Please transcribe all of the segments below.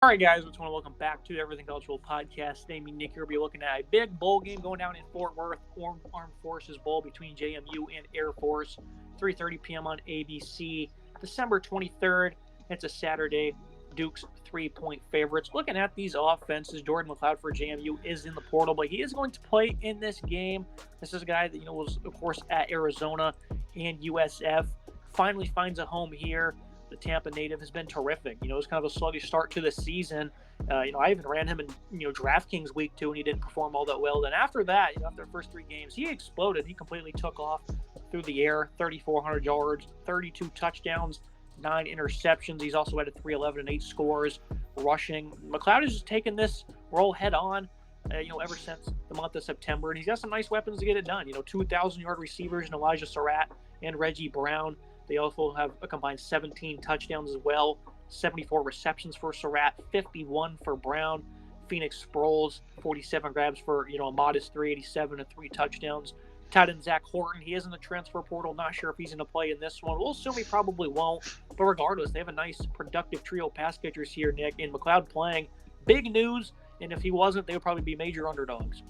All right, guys, we just want to welcome back to the Everything Cultural Podcast. Today, me and Nick here will be looking at a big bowl game going down in Fort Worth, Armed Forces Bowl between JMU and Air Force, 3:30 p.m. on ABC, December 23rd. It's a Saturday. Duke's 3-point favorites. Looking at these offenses, Jordan McLeod for JMU is in the portal, but he is going to play in this game. This is a guy that was, of course, at Arizona and USF. Finally finds a home here. The Tampa native has been terrific. It's kind of a sluggish start to the season. I even ran him in, DraftKings week 2, and he didn't perform all that well. Then after that, after the first 3 games, he exploded. He completely took off through the air, 3,400 yards, 32 touchdowns, 9 interceptions. He's also had 311 and 8 scores rushing. McLeod has just taken this role head on, ever since the month of September. And he's got some nice weapons to get it done. 2,000-yard receivers in Elijah Surratt and Reggie Brown. They also have a combined 17 touchdowns as well, 74 receptions for Surratt, 51 for Brown. Phoenix Sproles, 47 grabs for, a modest 387 and 3 touchdowns. Tight end Zach Horton, he is in the transfer portal. Not sure if he's going to play in this one. We'll assume he probably won't. But regardless, they have a nice, productive trio pass catchers here, Nick. And McLeod playing. Big news. And if he wasn't, they would probably be major underdogs.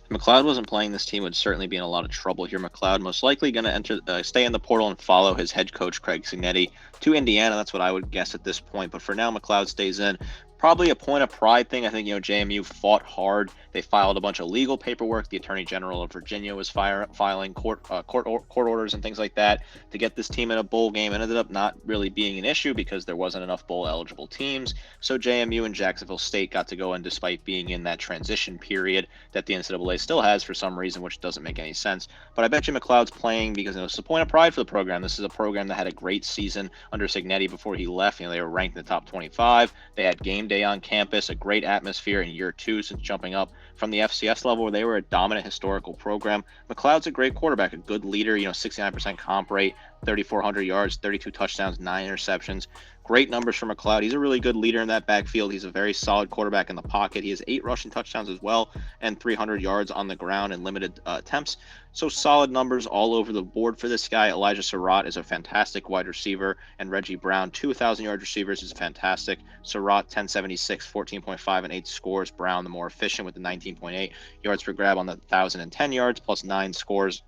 If McLeod wasn't playing, this team would certainly be in a lot of trouble here. McLeod most likely going to stay in the portal and follow his head coach, Craig Signetti, to Indiana. That's what I would guess at this point. But for now, McLeod stays in. Probably a point of pride thing. I think, JMU fought hard. They filed a bunch of legal paperwork. The Attorney General of Virginia was filing court orders and things like that to get this team in a bowl game. It ended up not really being an issue because there wasn't enough bowl-eligible teams. So JMU and Jacksonville State got to go in despite being in that transition period that the NCAA still has for some reason, which doesn't make any sense. But I bet you McLeod's playing because it's a point of pride for the program. This is a program that had a great season under Signetti before he left. They were ranked in the top 25. They had game day on campus, a great atmosphere in year 2 since jumping up from the FCS level where they were a dominant historical program. McLeod's a great quarterback, a good leader, 69% comp rate, 3,400 yards, 32 touchdowns, 9 interceptions. Great numbers for McLeod. He's a really good leader in that backfield. He's a very solid quarterback in the pocket. He has 8 rushing touchdowns as well and 300 yards on the ground in limited attempts. So solid numbers all over the board for this guy. Elijah Surratt is a fantastic wide receiver, and Reggie Brown, 2,000-yard receivers, is fantastic. Surratt, 1076, 14.5, and 8 scores. Brown, the more efficient with the 19.8 yards per grab on the 1,010 yards, plus 9 scores.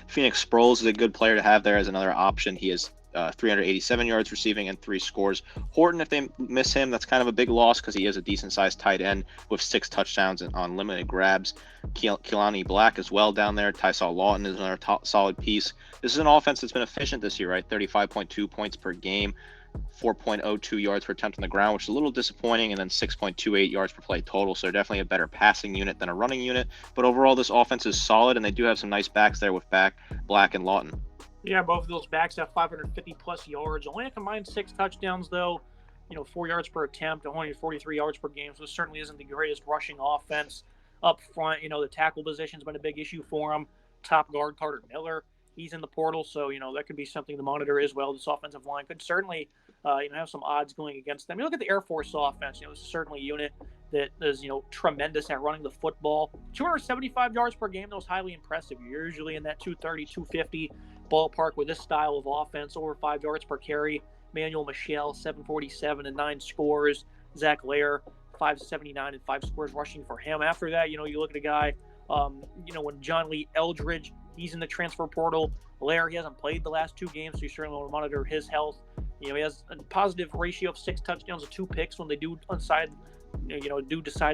Phoenix Sproles is a good player to have there as another option. He is 387 yards receiving and 3 scores. Horton, if they miss him, that's kind of a big loss because he is a decent-sized tight end with 6 touchdowns on limited grabs. Kehlani Black as well down there. Tysaw Lawton is another solid piece. This is an offense that's been efficient this year, right? 35.2 points per game, 4.02 yards per attempt on the ground, which is a little disappointing, and then 6.28 yards per play total. So they're definitely a better passing unit than a running unit. But overall, this offense is solid, and they do have some nice backs there with Black and Lawton. Yeah, both of those backs have 550-plus yards. Only a combined 6 touchdowns, though. 4 yards per attempt, only 43 yards per game. So this certainly isn't the greatest rushing offense up front. The tackle position's been a big issue for him. Top guard, Carter Miller, he's in the portal. So, that could be something to monitor as well. This offensive line could certainly, have some odds going against them. You look at the Air Force offense. This is certainly a unit that is, tremendous at running the football. 275 yards per game, that was highly impressive. You're usually in that 230, 250 ballpark with this style of offense, over 5 yards per carry. Manuel Michel, 747 and 9 scores. Zach Lair, 579 and 5 scores rushing for him. After that, you look at a guy, when John Lee Eldridge, he's in the transfer portal. Lair, he hasn't played the last 2 games, so you certainly want to monitor his health. He has a positive ratio of 6 touchdowns and 2 picks when they do decide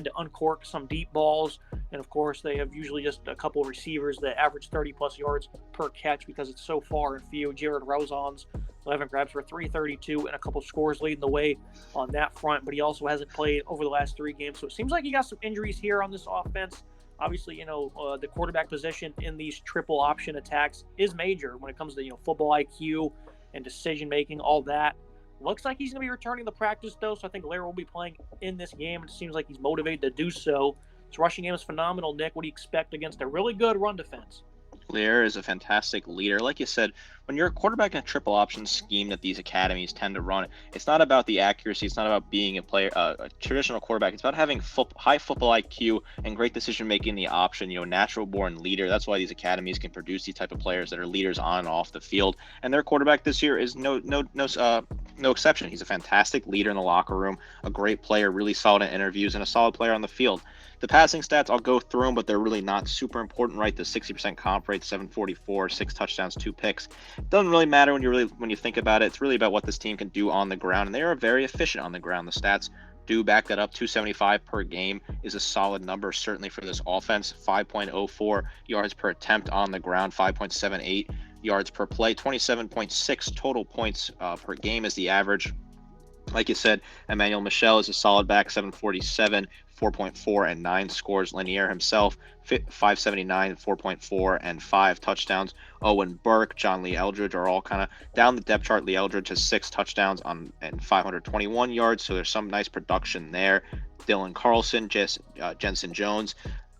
to uncork some deep balls. And of course, they have usually just a couple of receivers that average 30-plus yards per catch because it's so far and few. Jared Rozon's 11 grabs for 332 and a couple scores leading the way on that front, but he also hasn't played over the last 3 games. So it seems like he got some injuries here on this offense. Obviously, the quarterback position in these triple option attacks is major when it comes to, football IQ and decision-making, all that. Looks like he's going to be returning to practice, though, so I think Lair will be playing in this game. It seems like he's motivated to do so. His rushing game is phenomenal, Nick. What do you expect against a really good run defense? Lair is a fantastic leader. Like you said, when you're a quarterback in a triple option scheme that these academies tend to run, it's not about the accuracy. It's not about being a player, a traditional quarterback. It's about having high football IQ and great decision making in the option. Natural born leader. That's why these academies can produce these type of players that are leaders on and off the field. And their quarterback this year is no exception. He's a fantastic leader in the locker room, a great player, really solid in interviews, and a solid player on the field. The passing stats, I'll go through them, but they're really not super important, right? The 60% comp rate, 744, 6 touchdowns, 2 picks. It doesn't really matter when you think about it. It's really about what this team can do on the ground, and they are very efficient on the ground. The stats do back that up. 275 per game is a solid number, certainly for this offense. 5.04 yards per attempt on the ground, 5.78 yards per play, 27.6 total points per game is the average. Like you said, Emmanuel Michel is a solid back, 747, 4.4 and 9 scores. Lanier himself, 579, 4.4 and 5 touchdowns. Owen Burke, John Lee Eldridge are all kind of down the depth chart. Lee Eldridge has 6 touchdowns and 521 yards, so there's some nice production there. Dylan Carlson, Jensen Jones.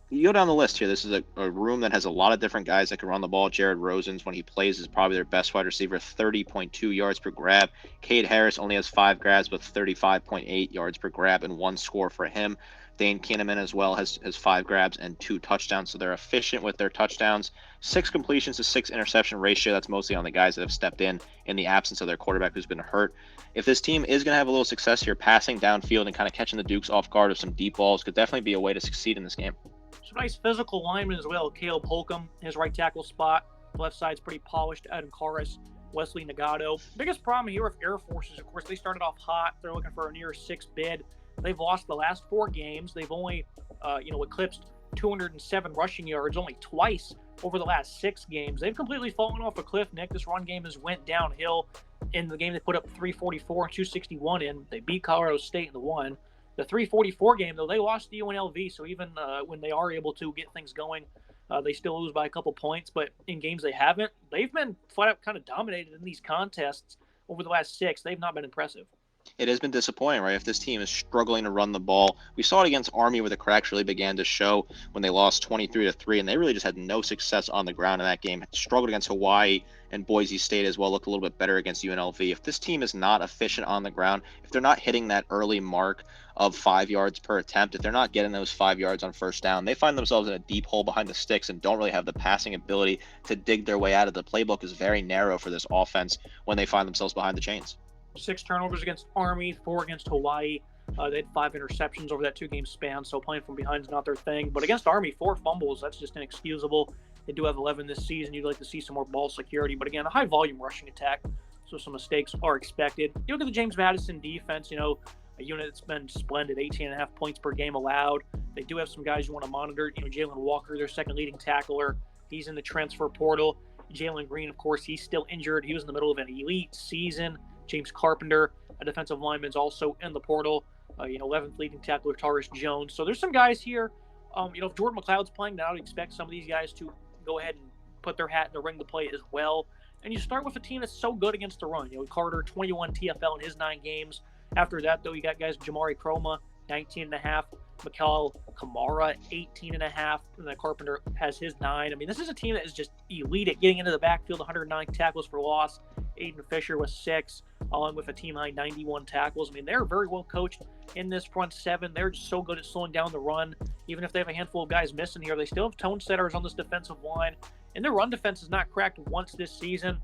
You go down the list here. This is a room that has a lot of different guys that can run the ball. Jared Rosens, when he plays, is probably their best wide receiver, 30.2 yards per grab. Cade Harris only has 5 grabs, but 35.8 yards per grab and 1 score for him. Dane Kinnaman as well has 5 grabs and 2 touchdowns, so they're efficient with their touchdowns. 6 completions to 6 interception ratio. That's mostly on the guys that have stepped in the absence of their quarterback who's been hurt. If this team is going to have a little success here, passing downfield and kind of catching the Dukes off guard with some deep balls could definitely be a way to succeed in this game. Some nice physical linemen as well. Caleb Holcomb, his right tackle spot. Left side's pretty polished. Adam Karras, Wesley Nagato. Biggest problem here with Air Force is, of course, they started off hot. They're looking for a near 6 bid. They've lost the last 4 games. They've only, eclipsed 207 rushing yards only twice over the last 6 games. They've completely fallen off a cliff, Nick. This run game has went downhill. In the game they put up 344 and 261 in. They beat Colorado State in the one. The 344 game, though, they lost to UNLV, so even when they are able to get things going, they still lose by a couple points. But in games they haven't, they've been flat out kind of dominated in these contests over the last 6. They've not been impressive. It has been disappointing, right? If this team is struggling to run the ball, we saw it against Army where the cracks really began to show when they lost 23-3, and they really just had no success on the ground in that game. Struggled against Hawaii and Boise State as well, looked a little bit better against UNLV. If this team is not efficient on the ground, if they're not hitting that early mark of 5 yards per attempt, if they're not getting those 5 yards on first down, they find themselves in a deep hole behind the sticks and don't really have the passing ability to dig their way out of. The playbook is very narrow for this offense when they find themselves behind the chains. 6 turnovers against Army, 4 against Hawaii. They had 5 interceptions over that 2-game span, so playing from behind is not their thing. But against Army, 4 fumbles, that's just inexcusable. They do have 11 this season. You'd like to see some more ball security. But again, a high-volume rushing attack, so some mistakes are expected. You look at the James Madison defense, a unit that's been splendid, 18.5 points per game allowed. They do have some guys you want to monitor. Jalen Walker, their second leading tackler, he's in the transfer portal. Jalen Green, of course, he's still injured. He was in the middle of an elite season. James Carpenter, a defensive lineman, is also in the portal. 11th leading tackler, Taurus Jones. So there's some guys here. If Jordan McLeod's playing, then I would expect some of these guys to go ahead and put their hat in the ring to play as well. And you start with a team that's so good against the run. Carter, 21 TFL in his 9 games. After that, though, you got guys Jamari Croma, 19.5. Mikal Kamara, 18.5. And then Carpenter has his 9. I mean, this is a team that is just elite at getting into the backfield, 109 tackles for loss. Aiden Fisher with 6, along with a team-high 91 tackles. I mean, they're very well coached in this front 7. They're just so good at slowing down the run. Even if they have a handful of guys missing here, they still have tone setters on this defensive line. And their run defense is not cracked once this season.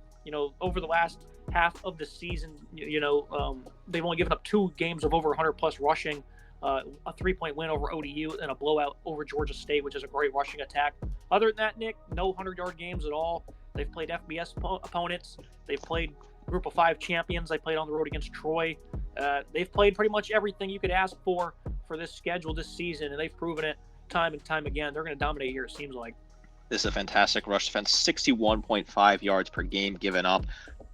Over the last half of the season, they've only given up 2 games of over 100-plus rushing, a 3-point win over ODU, and a blowout over Georgia State, which is a great rushing attack. Other than that, Nick, no 100-yard games at all. They've played FBS opponents. They've played Group of 5 champions. They played on the road against Troy. They've played pretty much everything you could ask for this schedule this season, and they've proven it time and time again. They're going to dominate here, it seems like. This is a fantastic rush defense. 61.5 yards per game given up.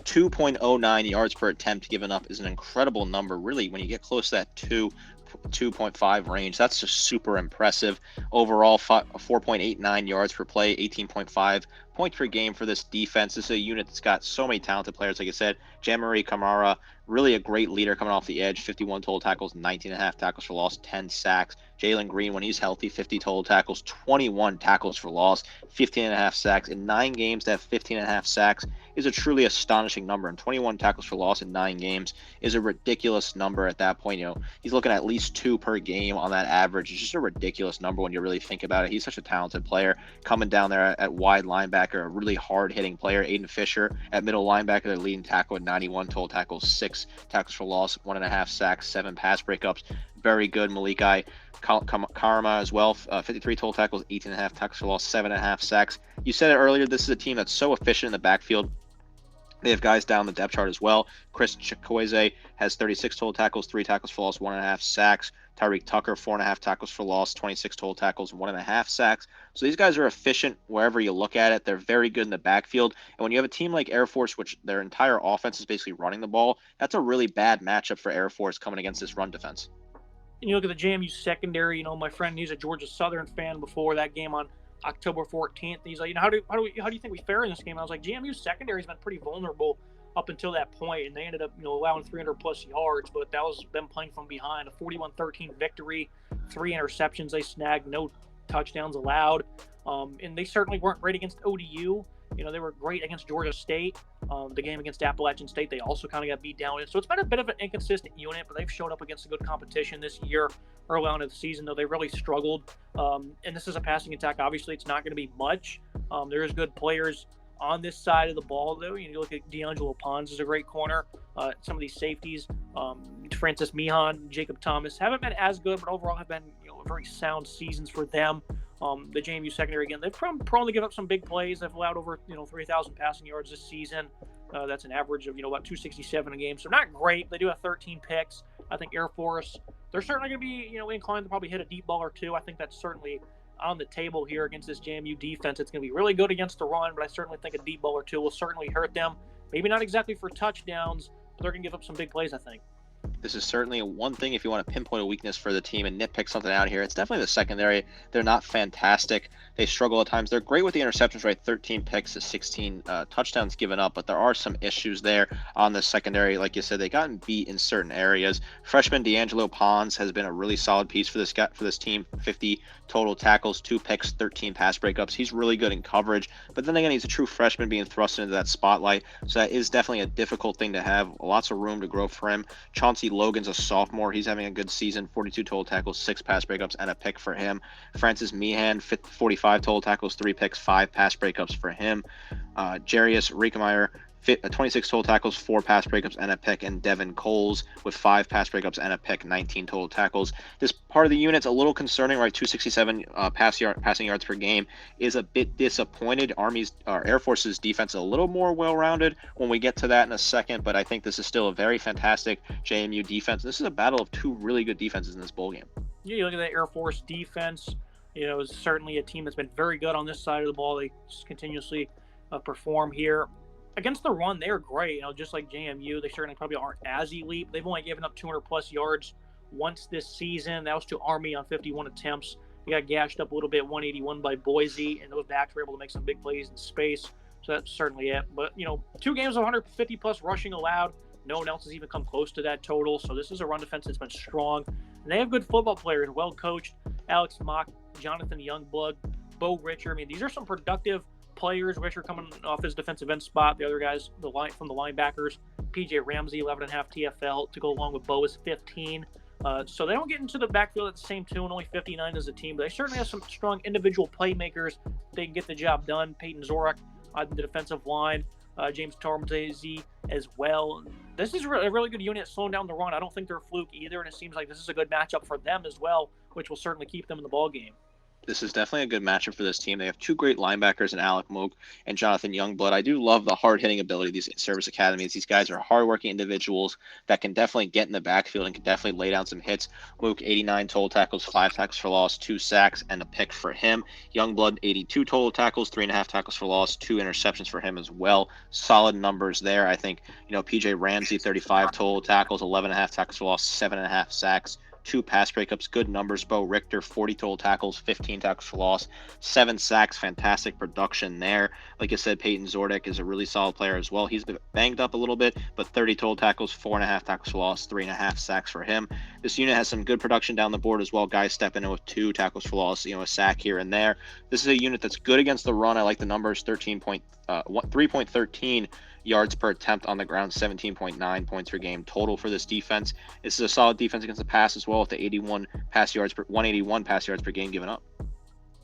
2.09 yards per attempt given up is an incredible number. Really, when you get close to that 2.5 range, that's just super impressive. Overall, 4.89 yards per play, 18.5 points per game for this defense. This is a unit that's got so many talented players. Like I said, Jamari Kamara, Really a great leader coming off the edge, 51 total tackles, 19.5 tackles for loss, 10 sacks. Jalen Green, when he's healthy, 50 total tackles, 21 tackles for loss, 15.5 sacks. In 9 games to have 15.5 sacks is a truly astonishing number. And 21 tackles for loss in 9 games is a ridiculous number at that point. He's looking at least 2 per game on that average. It's just a ridiculous number when you really think about it. He's such a talented player coming down there at wide linebacker, a really hard-hitting player. Aiden Fisher at middle linebacker, their leading tackle at 91 total tackles, 6 tackles for loss, 1.5 sacks, 7 pass breakups. Very good. Malikai Karma as well, 53 total tackles, 18.5 tackles for loss, 7.5 sacks. You said it earlier, this is a team that's so efficient in the backfield. They have guys down the depth chart as well. Chris Chikwueze has 36 total tackles, 3 tackles for loss, 1.5 sacks. Tyreek Tucker, 4.5 tackles for loss, 26 total tackles, 1.5 sacks. So these guys are efficient wherever you look at it. They're very good in the backfield. And when you have a team like Air Force, which their entire offense is basically running the ball, that's a really bad matchup for Air Force coming against this run defense. And you look at the JMU secondary. My friend, he's a Georgia Southern fan. Before that game on October 14th, he's like, how do you think we fare in this game? I was like, JMU's secondary has been pretty vulnerable up until that point, and they ended up allowing 300 plus yards, but that was them playing from behind. A 41-13 victory, 3 interceptions they snagged, no touchdowns allowed, and they certainly weren't great against ODU. They were great against Georgia State. The game against Appalachian State, they also kind of got beat down. So it's been a bit of an inconsistent unit, but they've showed up against a good competition this year. Early on in the season, though, they really struggled. And this is a passing attack. Obviously, it's not going to be much. There's good players on this side of the ball, though. You look at D'Angelo Pons is a great corner. Some of these safeties, Francis Mihan, Jacob Thomas, haven't been as good, but overall have been very sound seasons for them. The JMU secondary, again, they've prone to give up some big plays. They've allowed over 3,000 passing yards this season. That's an average of about 267 a game. So not great. They do have 13 picks. I think Air Force, they're certainly going to be inclined to probably hit a deep ball or two. I think that's certainly on the table here against this JMU defense. It's going to be really good against the run, but I certainly think a deep ball or two will certainly hurt them. Maybe not exactly for touchdowns, but they're going to give up some big plays, I think. This is certainly one thing if you want to pinpoint a weakness for the team and nitpick something out here. It's definitely the secondary. They're not fantastic. They struggle at times. They're great with the interceptions, right? 13 picks to 16 touchdowns given up, but there are some issues there on the secondary. Like you said, they gotten beat in certain areas. Freshman D'Angelo Pons has been a really solid piece for this team. 50 total tackles, 2 picks, 13 pass breakups. He's really good in coverage, but then again, he's a true freshman being thrust into that spotlight, so that is definitely a difficult thing to have. Lots of room to grow for him. Chauncey Logan's a sophomore. He's having a good season. 42 total tackles, 6 pass breakups, and a pick for him. Francis Meehan, 45 total tackles, 3 picks, 5 pass breakups for him. Jarius Riekemeyer, 26 total tackles, 4 pass breakups, and a pick. And Devin Coles with 5 pass breakups and a pick, 19 total tackles. This part of the unit's a little concerning, right? 267 passing yards per game is a bit disappointed. Air Force's defense is a little more well-rounded when we get to that in a second, but I think this is still a very fantastic JMU defense. This is a battle of 2 really good defenses in this bowl game. Yeah, you look at that Air Force defense, is certainly a team that's been very good on this side of the ball. They just continuously perform here. Against the run, they're great. Just like JMU, they certainly probably aren't as elite. They've only given up 200-plus yards once this season. That was to Army on 51 attempts. They got gashed up a little bit, 181 by Boise, and those backs were able to make some big plays in space. So that's certainly it. But, 2 games of 150-plus rushing allowed. No one else has even come close to that total. So this is a run defense that's been strong. And they have good football players, well-coached. Alex Mock, Jonathan Youngblood, Bo Richer. These are some productive players. Richer coming off his defensive end spot. The other guys, from the linebackers, PJ Ramsey, 11.5 TFL to go along with Bo is 15. So they don't get into the backfield at the same tune, only 59 as a team, but they certainly have some strong individual playmakers. They can get the job done. Peyton Zorak on the defensive line, James Tormazzi as well. This is a really good unit slowing down the run. I don't think they're a fluke either, and it seems like this is a good matchup for them as well, which will certainly keep them in the ball game. This is definitely a good matchup for this team. They have 2 great linebackers in Alec Mook and Jonathan Youngblood. I do love the hard-hitting ability of these service academies. These guys are hard-working individuals that can definitely get in the backfield and can definitely lay down some hits. Mook, 89 total tackles, 5 tackles for loss, 2 sacks, and a pick for him. Youngblood, 82 total tackles, 3.5 tackles for loss, 2 interceptions for him as well. Solid numbers there. I think, PJ Ramsey, 35 total tackles, 11.5 tackles for loss, 7.5 sacks, 2 pass breakups. Good numbers. Bo Richter, 40 total tackles, 15 tackles for loss, 7 sacks. Fantastic production there. Like I said, Peyton Zordek is a really solid player as well. He's been banged up a little bit, but 30 total tackles, 4.5 tackles for loss, 3.5 sacks for him. This unit has some good production down the board as well. Guys stepping in with 2 tackles for loss, a sack here and there. This is a unit that's good against the run. I like the numbers: 3.13 yards per attempt on the ground, 17.9 points per game total for this defense. This is a solid defense against the pass as well, with the 181 pass yards per game given up.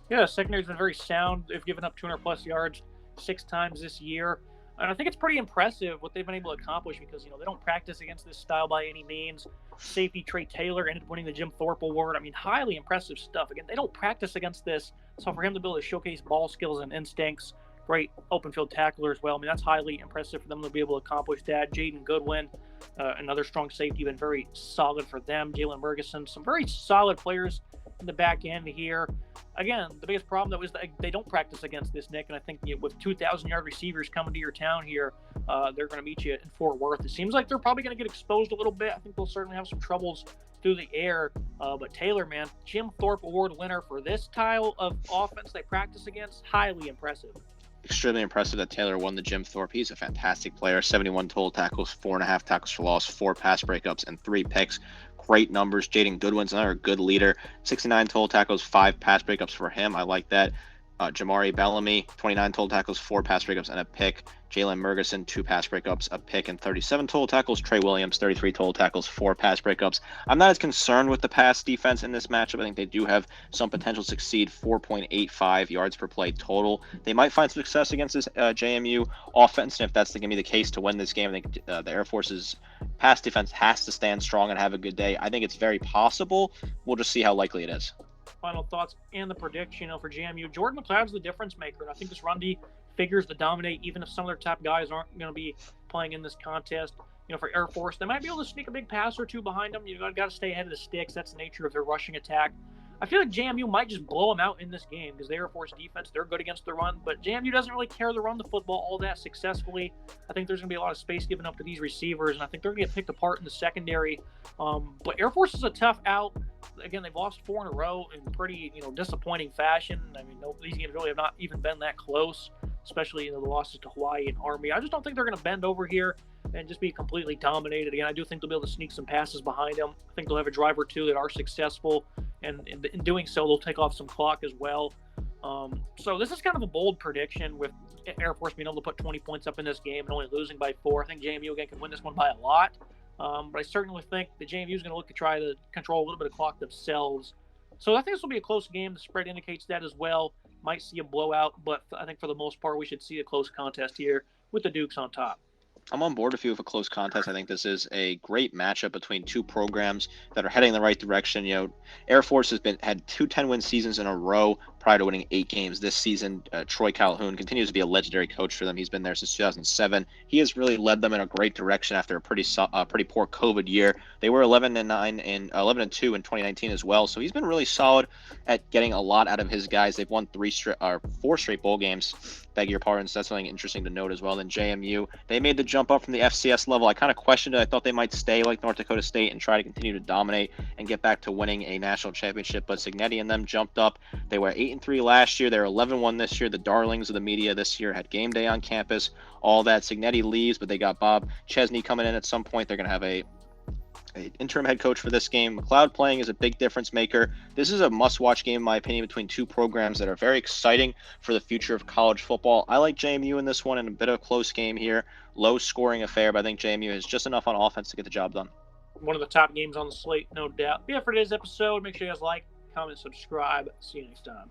Yeah, secondary's been very sound. They've given up 200+ yards 6 times this year. And I think it's pretty impressive what they've been able to accomplish because, they don't practice against this style by any means. Safety Trey Taylor ended up winning the Jim Thorpe Award. I mean, highly impressive stuff. Again, they don't practice against this. So for him to be able to showcase ball skills and instincts, great open field tackler as well. I mean, that's highly impressive for them to be able to accomplish that. Jaden Goodwin, another strong safety, been very solid for them. Jalen Ferguson, some very solid players in the back end here. Again, the biggest problem, though, is that they don't practice against this, Nick. And I think with 2,000-yard receivers coming to your town here, they're going to meet you in Fort Worth. It seems like they're probably going to get exposed a little bit. I think they'll certainly have some troubles through the air. But Taylor, man, Jim Thorpe Award winner for this style of offense they practice against, highly impressive. Extremely impressive that Taylor won the Jim Thorpe. He's a fantastic player. 71 total tackles, 4.5 tackles for loss, 4 pass breakups, and 3 picks. Great numbers. Jaden Goodwin's another good leader. 69 total tackles, 5 pass breakups for him. I like that. Jamari Bellamy, 29 total tackles, 4 pass breakups, and a pick. Jalen Ferguson, 2 pass breakups, a pick, and 37 total tackles. Trey Williams, 33 total tackles, 4 pass breakups. I'm not as concerned with the pass defense in this matchup. I think they do have some potential to succeed. 4.85 yards per play total. They might find success against this JMU offense, and if that's going to be the case to win this game, I think the Air Force's pass defense has to stand strong and have a good day. I think it's very possible. We'll just see how likely it is. Final thoughts and the prediction, for JMU. Jordan McLeod's the difference maker, and I think this run D figures to dominate, even if some of their top guys aren't going to be playing in this contest. For Air Force, they might be able to sneak a big pass or two behind them. You've got to stay ahead of the sticks. That's the nature of their rushing attack. I feel like JMU might just blow them out in this game because the Air Force defense, they're good against the run, but JMU doesn't really care to run the football all that successfully. I think there's going to be a lot of space given up to these receivers, and I think they're going to get picked apart in the secondary. But Air Force is a tough out. Again, they've lost 4 in a row in pretty, disappointing fashion. I mean, these games really have not even been that close, especially, the losses to Hawaii and Army. I just don't think they're going to bend over here and just be completely dominated. Again, I do think they'll be able to sneak some passes behind them. I think they'll have a drive or two that are successful, and in doing so, they'll take off some clock as well. So this is kind of a bold prediction with Air Force being able to put 20 points up in this game and only losing by 4. I think JMU, again, can win this one by a lot. But I certainly think the JMU is going to look to try to control a little bit of clock themselves. So I think this will be a close game. The spread indicates that as well. Might see a blowout, but I think for the most part, we should see a close contest here with the Dukes on top. I'm on board with you with a close contest. I think this is a great matchup between two programs that are heading in the right direction. Air Force had 2 10-win seasons in a row prior to winning 8 games this season. Troy Calhoun continues to be a legendary coach for them. He's been there since 2007. He has really led them in a great direction after a pretty poor COVID year. They were 11-2 in 2019 as well. So he's been really solid at getting a lot out of his guys. They've won 4 straight bowl games. Beg your pardon. So that's something interesting to note as well. Then JMU, they made the jump up from the FCS level. I kind of questioned it. I thought they might stay like North Dakota State and try to continue to dominate and get back to winning a national championship. But Signetti and them jumped up. They were 8-3 last year. They're 11-1 this year. The darlings of the media this year had game day on campus. All that. Signetti leaves, but they got Bob Chesney coming in at some point. They're going to have a interim head coach for this game. McLeod playing is a big difference maker. This is a must-watch game, in my opinion, between two programs that are very exciting for the future of college football. I like JMU in this one, and a bit of a close game here. Low-scoring affair, but I think JMU has just enough on offense to get the job done. One of the top games on the slate, no doubt. Yeah, for today's episode, make sure you guys like, comment, subscribe. See you next time.